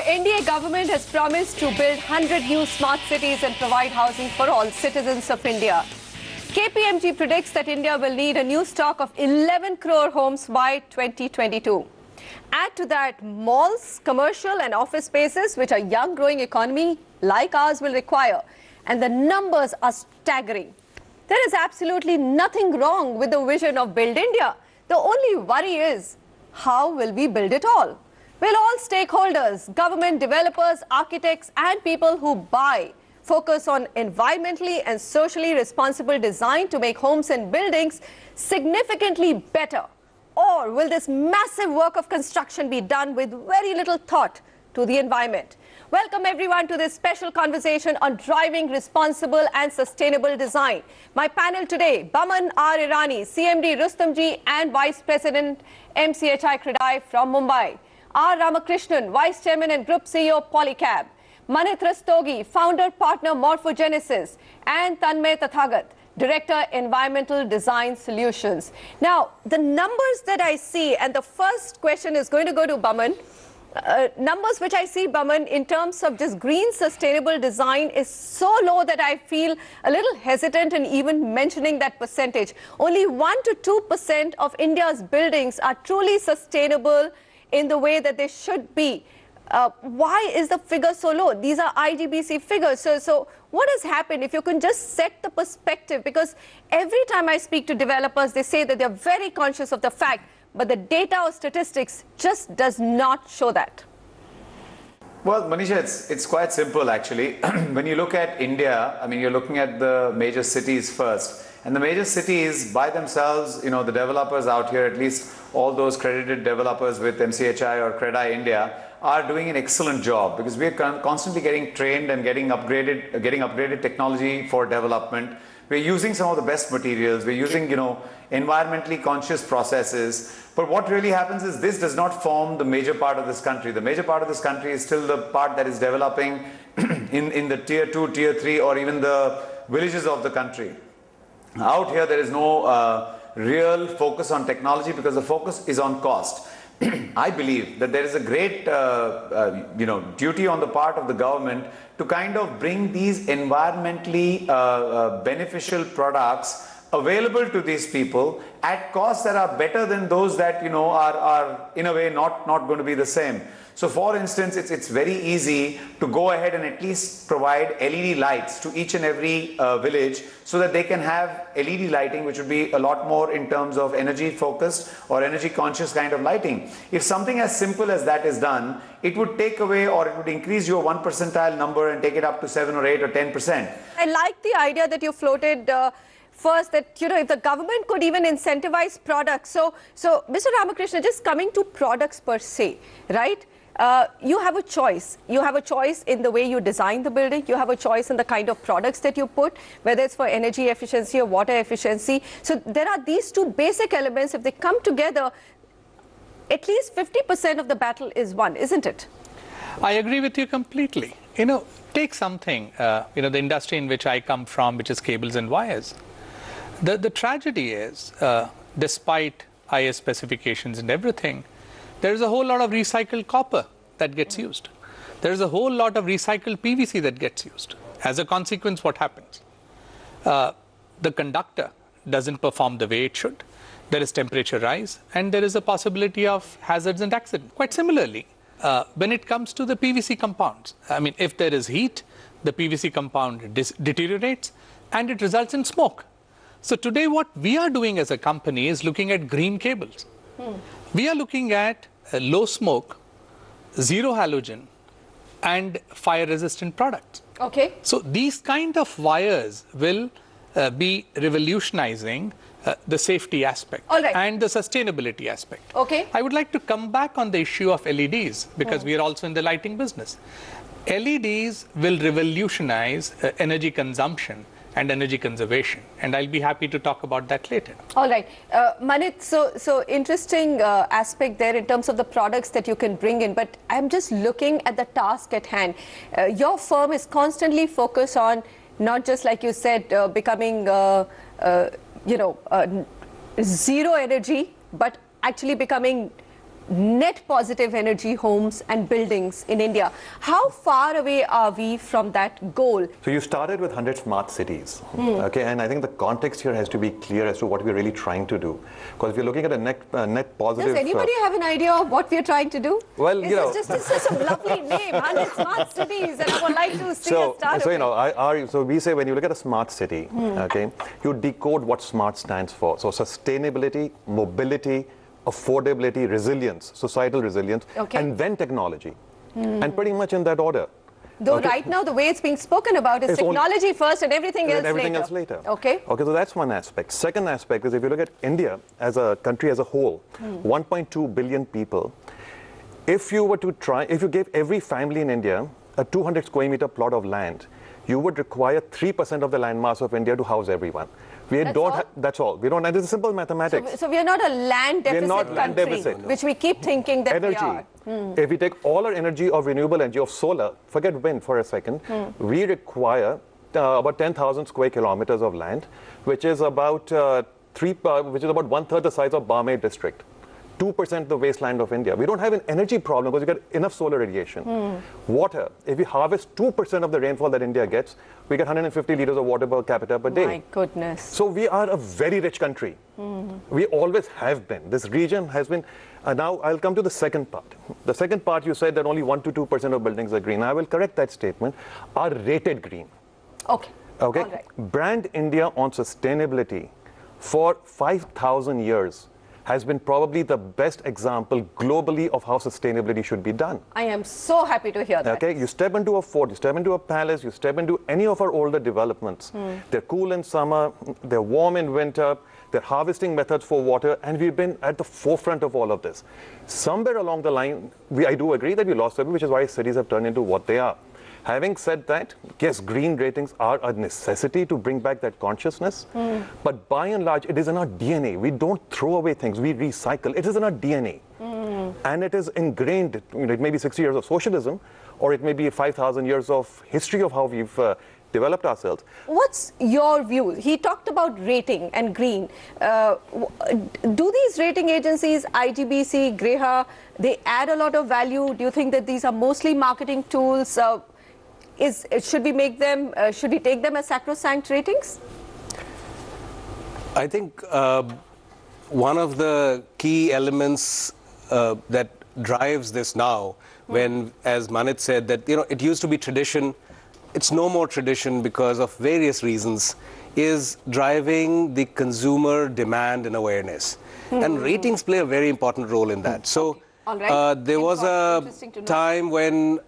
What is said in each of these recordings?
NDA government has promised to build 100 new smart cities and provide housing for all citizens of India. KPMG predicts that India will need a new stock of 11 crore homes by 2022. Add to that malls, commercial and office spaces, which a young growing economy like ours will require. And the numbers are staggering. There is absolutely nothing wrong with the vision of Build India. The only worry is, how will we build it all? Will all stakeholders, government, developers, architects and people who buy focus on environmentally and socially responsible design to make homes and buildings significantly better? Or will this massive work of construction be done with very little thought to the environment? Welcome everyone to this special conversation on driving responsible and sustainable design. My panel today, Baman R. Irani, CMD Rustomji and Vice President MCHI Credai from Mumbai. R. Ramakrishnan, Vice Chairman and Group CEO Polycab. Manit Rastogi, Founder Partner Morphogenesis. And Tanmay Tathagat, Director Environmental Design Solutions. Now, the numbers that I see, and the first question is going to go to Baman. Numbers which I see, Baman, in terms of just green sustainable design is so low that I feel a little hesitant in even mentioning that percentage. Only 1 to 2% of India's buildings are truly sustainable in the way that they should be. Why is the figure so low? These are IGBC figures. So what has happened? If you can just set the perspective, because every time I speak to developers, they say that they're very conscious of the fact, but the data or statistics just does not show that. Well, Manisha, it's quite simple actually. When you look at India, I mean, you're looking at the major cities first. And the major cities by themselves, you know, the developers out here, at least all those credited developers with MCHI or Credai India, are doing an excellent job because we're constantly getting trained and getting upgraded technology for development. We're using some of the best materials. We're using, you know, environmentally conscious processes. But what really happens is this does not form the major part of this country. The major part of this country is still the part that is developing in the tier 2, tier 3, or even the villages of the country. Out here, there is no real focus on technology because the focus is on cost. I believe that there is a great duty on the part of the government to kind of bring these environmentally beneficial products available to these people at costs that are better than those that, you know, are in a way not going to be the same. So for instance, it's very easy to go ahead and at least provide LED lights to each and every village so that they can have LED lighting, which would be a lot more in terms of energy focused or energy conscious kind of lighting. If something as simple as that is done, it would take away or it would increase your 1 percentile number and take it up to 7 or 8 or 10%. I like the idea that you floated first, that, you know, if the government could even incentivize products. So Mr. Ramakrishna, just coming to products per se, right? You have a choice. You have a choice in the way you design the building. You have a choice in the kind of products that you put, whether it's for energy efficiency or water efficiency. So there are these two basic elements. If they come together, at least 50% of the battle is won, isn't it? I agree with you completely. You know, take something, the industry in which I come from, which is cables and wires. The tragedy is, despite IS specifications and everything, there is a whole lot of recycled copper that gets used. There is a whole lot of recycled PVC that gets used. As a consequence, what happens? The conductor doesn't perform the way it should. There is temperature rise, and there is a possibility of hazards and accidents. Quite similarly, when it comes to the PVC compounds, I mean, if there is heat, the PVC compound deteriorates, and it results in smoke. So today, what we are doing as a company is looking at green cables. We are looking at low smoke, zero halogen, and fire-resistant products. Okay. So these kind of wires will be revolutionizing the safety aspect and the sustainability aspect. Okay. I would like to come back on the issue of LEDs because we are also in the lighting business. LEDs will revolutionize energy consumption and energy conservation, and I'll be happy to talk about that later. All right, Manit, so interesting aspect there in terms of the products that you can bring in, but I'm just looking at the task at hand. Your firm is constantly focused on not just, like you said, becoming zero energy, but actually becoming net positive energy homes and buildings in India. How far away are we from that goal? So you started with 100 smart cities, okay, and I think the context here has to be clear as to what we're really trying to do. Because if you're looking at a net positive... Does anybody have an idea of what we're trying to do? Well, you know... It's just such a lovely name, 100 smart cities, and I would like to see a start So, you know, so we say when you look at a smart city, okay, you decode what SMART stands for. So sustainability, mobility, affordability, resilience, societal resilience, and then technology. And pretty much in that order. Though right now the way it's being spoken about is technology first and everything else later. Okay. Okay, so that's one aspect. Second aspect is if you look at India as a country as a whole, 1.2 billion people, if you gave every family in India a 200 square meter plot of land, you would require 3% of the land mass of India to house everyone. That's all. We don't, and it's simple mathematics. So we are not a land deficit country, which we keep thinking that we are. If we take all our energy of renewable energy, of solar, forget wind for a second, we require about 10,000 square kilometers of land, which is about one-third the size of Barmer district. 2% the wasteland of India. We don't have an energy problem because we get enough solar radiation. Water, if we harvest 2% of the rainfall that India gets, we get 150 liters of water per capita per day. My goodness. So we are a very rich country. We always have been. This region has been. Now I'll come to the second part. The second part, you said that only 1 to 2% of buildings are green. I will correct that statement. Are rated green. Okay. Okay. All right. Brand India on sustainability for 5,000 years has been probably the best example globally of how sustainability should be done. I am so happy to hear that. Okay, you step into a fort, you step into a palace, you step into any of our older developments. They're cool in summer, they're warm in winter, they're harvesting methods for water, and we've been at the forefront of all of this. Somewhere along the line, I do agree that we lost it, which is why cities have turned into what they are. Having said that, yes, green ratings are a necessity to bring back that consciousness. But by and large, it is in our DNA. We don't throw away things, we recycle. It is in our DNA. And it is ingrained. It may be 60 years of socialism, or it may be 5,000 years of history of how we've developed ourselves. What's your view? He talked about rating and green. Do these rating agencies, IGBC, Greha, they add a lot of value? Do you think that these are mostly marketing tools? Should we take them as sacrosanct ratings? I think one of the key elements that drives this now, when, as Manit said, that it used to be tradition, it's no more tradition because of various reasons, is driving the consumer demand and awareness. And ratings play a very important role in that. So there was a time when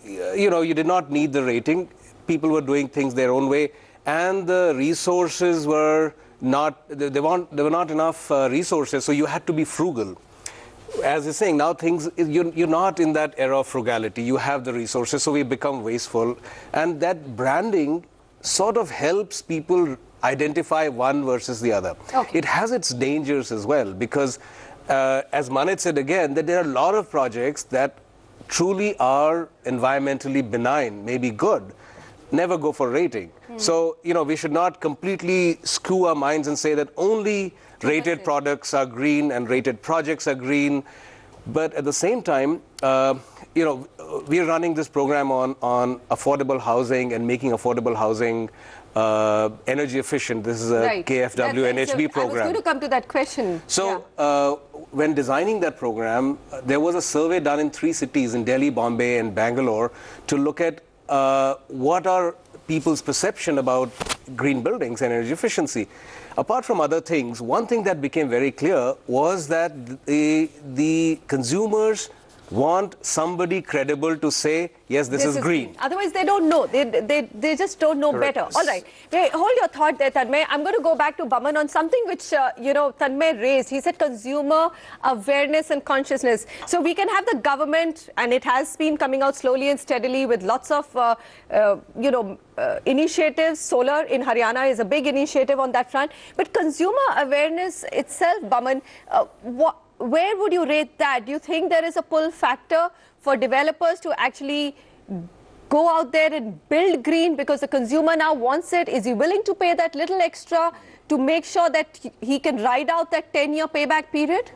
you did not need the rating. People were doing things their own way, and the resources were not, there were not enough resources, so you had to be frugal. As you're saying, now you're not in that era of frugality. You have the resources, so we become wasteful. And that branding sort of helps people identify one versus the other. It has its dangers as well, because as Manit said again, that there are a lot of projects that truly are environmentally benign, maybe good, never go for rating. So, we should not completely screw our minds and say that only rated products are green and rated projects are green. But at the same time, we are running this program on affordable housing and making affordable housing energy efficient. This is a KFW NHB program. I was going to come to that question. So when designing that program, there was a survey done in 3 cities, in Delhi, Bombay and Bangalore, to look at what are people's perception about green buildings and energy efficiency. Apart from other things, one thing that became very clear was that the consumers want somebody credible to say, yes, this is green. Otherwise, they don't know. They just don't know better. All right. Hold your thought there, Tanmay. I'm going to go back to Baman on something which, Tanmay raised. He said consumer awareness and consciousness. So we can have the government, and it has been coming out slowly and steadily with lots of, initiatives. Solar in Haryana is a big initiative on that front. But consumer awareness itself, Baman, where would you rate that? Do you think there is a pull factor for developers to actually go out there and build green because the consumer now wants it? Is he willing to pay that little extra to make sure that he can ride out that 10-year payback period?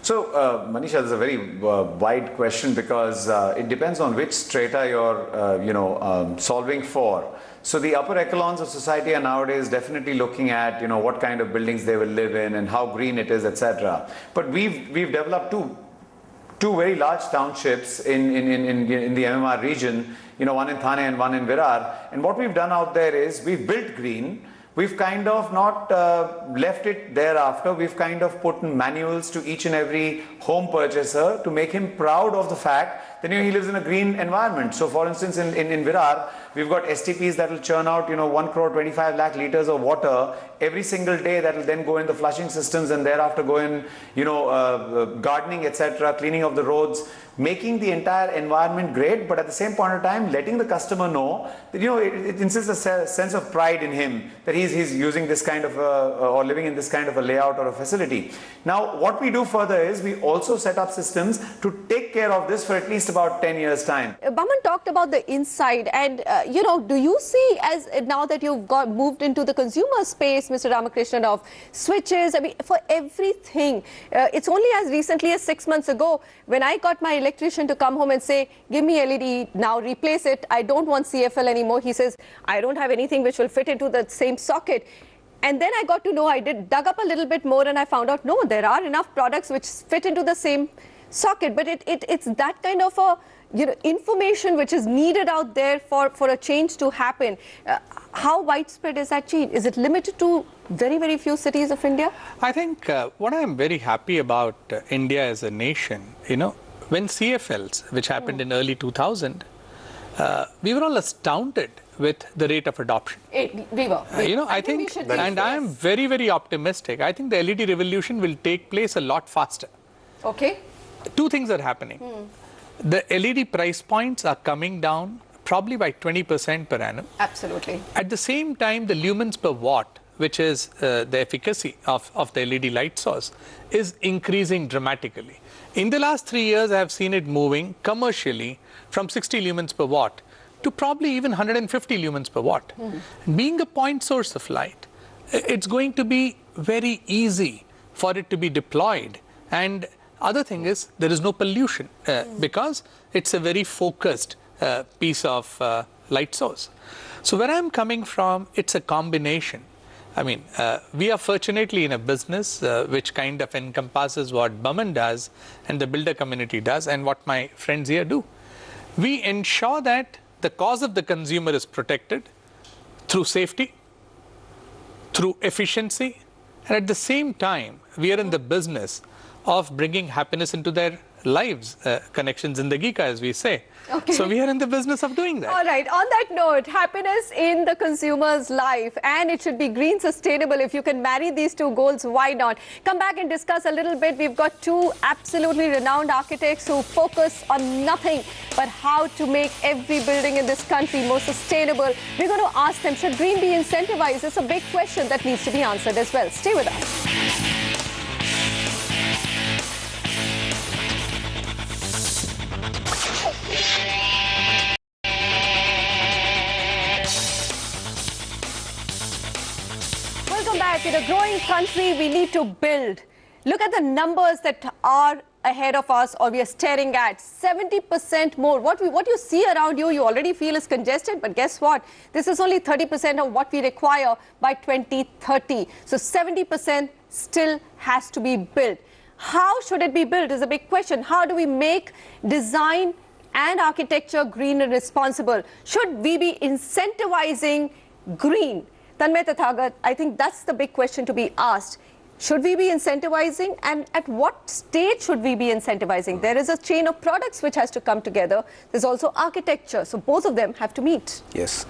So, Manisha, this is a very wide question because it depends on which strata you're, solving for. So, the upper echelons of society are nowadays definitely looking at, what kind of buildings they will live in and how green it is, etc. But we've developed two very large townships in the MMR region, one in Thane and one in Virar. And what we've done out there is we've built green. We've kind of not left it thereafter. We've kind of put manuals to each and every home purchaser to make him proud of the fact that he lives in a green environment. So for instance, in Virar, we've got STPs that will churn out 1 crore 25 lakh liters of water every single day that will then go in the flushing systems and thereafter go in gardening, etc., cleaning of the roads, making the entire environment great, but at the same point of time letting the customer know that it instills a sense of pride in him that he's using this kind of or living in this kind of a layout or a facility. Now what we do further is we also set up systems to take care of this for at least about 10 years time. Baman talked about the inside, and do you see, as now that you've moved into the consumer space, Mr. Ramakrishnan, of switches, I mean, for everything, it's only as recently as 6 months ago when I got my electrician to come home and say, give me LED now, replace it, I don't want CFL anymore. He says, I don't have anything which will fit into the same socket. And then I got to know, I dug up a little bit more and I found out, no, there are enough products which fit into the same socket. But it's that kind of a information which is needed out there for a change to happen. How widespread is that change? Is it limited to very, very few cities of India? I think what I'm very happy about India as a nation, when CFLs, which happened in early 2000, we were all astounded with the rate of adoption. We were. I think and I am very, very optimistic. I think the LED revolution will take place a lot faster. Okay. Two things are happening. The LED price points are coming down probably by 20% per annum. Absolutely. At the same time, the lumens per watt, which is the efficacy of the LED light source, is increasing dramatically. In the last 3 years, I have seen it moving commercially from 60 lumens per watt to probably even 150 lumens per watt. Being a point source of light, it's going to be very easy for it to be deployed. And other thing is, there is no pollution because it's a very focused piece of light source. So where I'm coming from, it's a combination. I mean, we are fortunately in a business which kind of encompasses what Baman does and the builder community does and what my friends here do. We ensure that the cause of the consumer is protected through safety, through efficiency, and at the same time, we are in the business of bringing happiness into their lives, connections in the Gika, as we say. Okay. So we are in the business of doing that. All right. On that note, happiness in the consumer's life, and it should be green sustainable. If you can marry these two goals, why not? Come back and discuss a little bit. We've got two absolutely renowned architects who focus on nothing but how to make every building in this country more sustainable. We're going to ask them, should green be incentivized? It's a big question that needs to be answered as well. Stay with us. Welcome back. In a growing country, we need to build. Look at the numbers that are ahead of us or we are staring at. 70% more. What you see around you, you already feel is congested, but guess what? This is only 30% of what we require by 2030. So 70% still has to be built. How should it be built is a big question. How do we make design and architecture green and responsible? Should we be incentivizing green? Tanmay Tathagat, I think that's the big question to be asked. Should we be incentivizing, and at what stage should we be incentivizing? There is a chain of products which has to come together. There's also architecture, so both of them have to meet. Yes.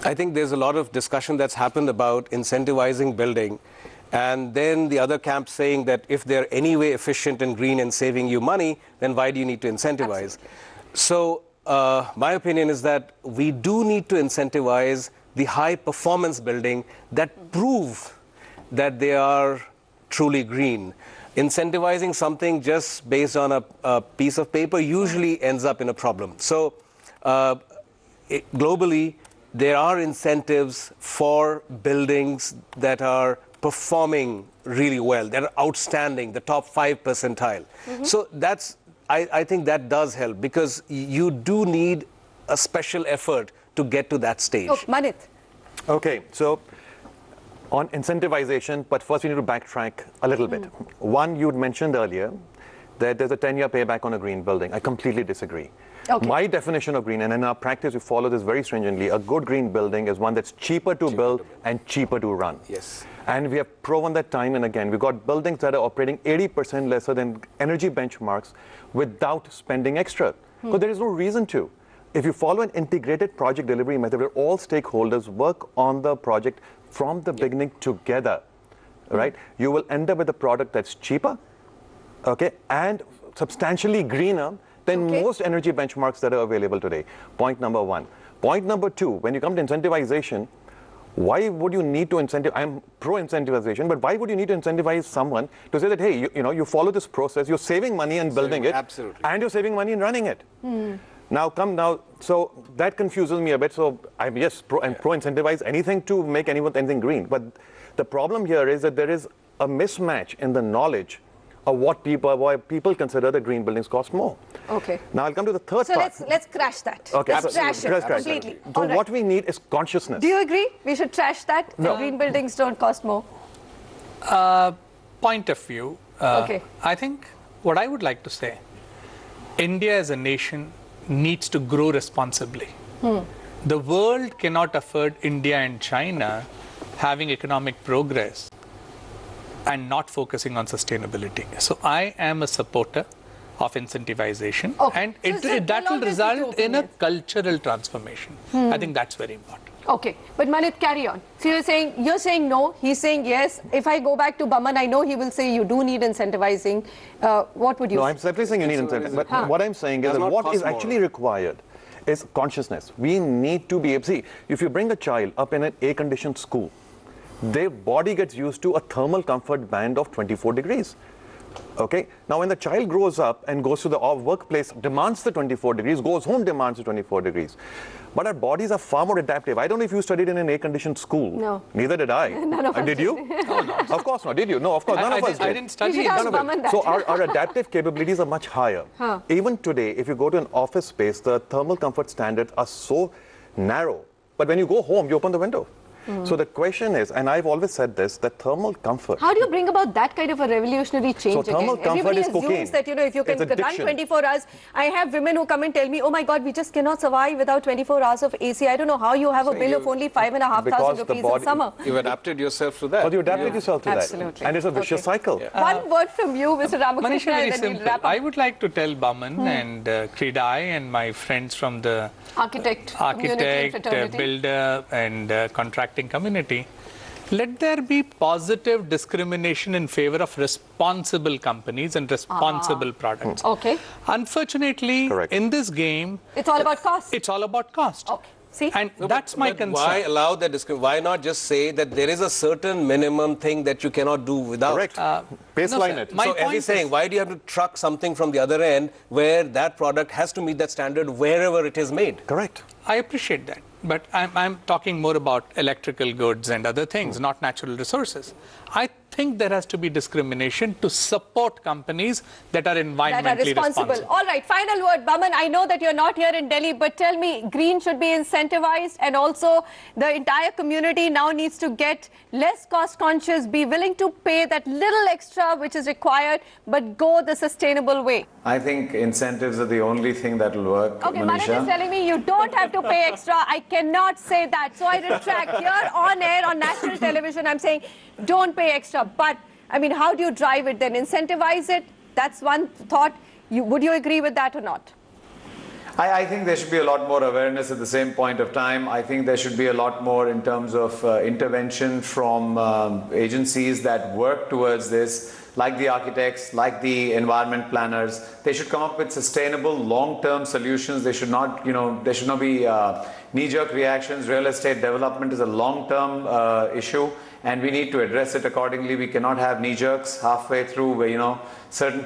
I think there's a lot of discussion that's happened about incentivizing building, and then the other camp saying that if they're anyway efficient and green and saving you money, then why do you need to incentivize? Absolutely. So my opinion is that we do need to incentivize the high performance building that prove that they are truly green. Incentivizing something just based on a piece of paper usually ends up in a problem. So globally, there are incentives for buildings that are performing really well. They're outstanding, the top 5 percentile. So I think that does help, because you do need a special effort to get to that stage. Oh, Manit. Okay, so on incentivization, but first we need to backtrack a little bit. One, you'd mentioned earlier that there's a 10-year payback on a green building. I completely disagree. Okay. My definition of green, and in our practice we follow this very stringently, a good green building is one that's cheaper to build and cheaper to run. Yes. And we have proven that time and again. We've got buildings that are operating 80% lesser than energy benchmarks without spending extra. Because there is no reason to. If you follow an integrated project delivery method where all stakeholders work on the project from the beginning together, right, you will end up with a product that's cheaper, okay, and substantially greener than most energy benchmarks that are available today. Point number one. Point number two, when you come to incentivization, why would you need to incentivize? I'm pro-incentivization, but why would you need to incentivize someone to say that, hey, you follow this process, you're saving money in building it, absolutely, and you're saving money in running it. So that confuses me a bit. So I'm pro-incentivize anything to make anything green. But the problem here is that there is a mismatch in the knowledge of why people consider that green buildings cost more. Okay. Now I'll come to the third So part. let's crash that. Okay, Let's trash it crash completely. So All right. what we need is consciousness. Do you agree? We should trash that? No. Green buildings don't cost more. Point of view, Okay. I think what I would like to say, India as a nation needs to grow responsibly. The world cannot afford India and China having economic progress and not focusing on sustainability. So I am a supporter of incentivization, and So that will always be result two in a opinions. cultural transformation. I think that's very important. Okay, but Manit, carry on. So you're saying no, he's saying yes. If I go back to Baman, I know he will say you do need incentivizing. What would you No, say? I'm simply saying you need incentive. But what I'm saying is Does that not what cost is more. actually required is consciousness. We need to be able to see, if you bring a child up in an air-conditioned school, their body gets used to a thermal comfort band of 24 degrees. Okay, now when the child grows up and goes to the workplace, demands the 24 degrees, goes home, demands the 24 degrees. But our bodies are far more adaptive. I don't know if you studied in an air-conditioned school. No. Neither did I. None of us Did you? Of course not. Did you? No, of course, none of us did. I didn't study should it. ask None of it. Baman that. So our adaptive capabilities are much higher. Even today, if you go to an office space, the thermal comfort standards are so narrow. But when you go home, you open the window. So the question is, and I've always said this, that thermal comfort. How do you bring about that kind of a revolutionary change So thermal again? comfort Everybody is assumes cocaine. that, if you can It's run addiction. 24 hours. I have women who come and tell me, oh my God, we just cannot survive without 24 hours of AC. I don't know how you have a bill of only 5,500 Because the rupees in body- summer. You've adapted yourself to that. But you adapted yourself to Absolutely. that. And it's a vicious cycle. One word from you, Mr. Manisha, Ramakrishna, very and then we'll simple. wrap I up. would like to tell Baman and Kridai and my friends from the Architect, community and fraternity. builder and contracting community, let there be positive discrimination in favor of responsible companies and responsible products. Okay. Unfortunately, Correct. in this game, It's all about cost. it's all about cost. Okay. See? And that's my concern. Why allow that discrimination? Why not just say that there is a certain minimum thing that you cannot do without? Correct. No, Baseline sir. it. My So as point he's saying, is- why do you have to truck something from the other end where that product has to meet that standard wherever it is made? Correct. I appreciate that. But I'm talking more about electrical goods and other things, not natural resources. I think there has to be discrimination to support companies that are That environmentally are responsible. All right, final word. Baman, I know that you're not here in Delhi, but tell me, green should be incentivized, and also the entire community now needs to get less cost conscious, be willing to pay that little extra which is required, but go the sustainable way. I think incentives are the only thing that will work, Okay, Manit is Manisha. telling me you don't have to pay extra. I cannot say that. So I retract. Here on air, on national television, I'm saying don't pay extra. But, I mean, how do you drive it then? Incentivize it? That's one thought. Would you agree with that or not? I think there should be a lot more awareness at the same point of time. I think there should be a lot more in terms of intervention from agencies that work towards this, like the architects, like the environment planners. They should come up with sustainable long-term solutions. They should not, there should not be knee-jerk reactions. Real estate development is a long-term issue, and we need to address it accordingly. We cannot have knee-jerks halfway through where, certain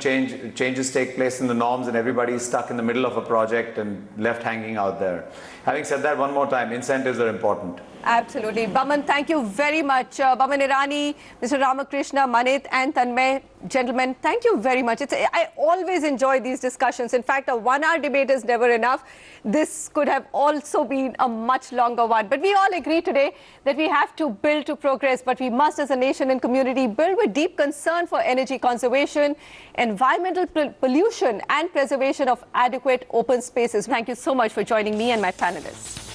changes take place in the norms and everybody is stuck in the middle of a project and left hanging out there. Having said that, one more time, incentives are important. Absolutely. Baman, thank you very much. Baman Irani, Mr. Ramakrishna, Manit and Tanmay, gentlemen, thank you very much. I always enjoy these discussions. In fact, a 1 hour debate is never enough. This could have also been a much longer one. But we all agree today that we have to build to progress, but we must as a nation and community build with deep concern for energy conservation, environmental pollution and preservation of adequate open spaces. Thank you so much for joining me and my panelists.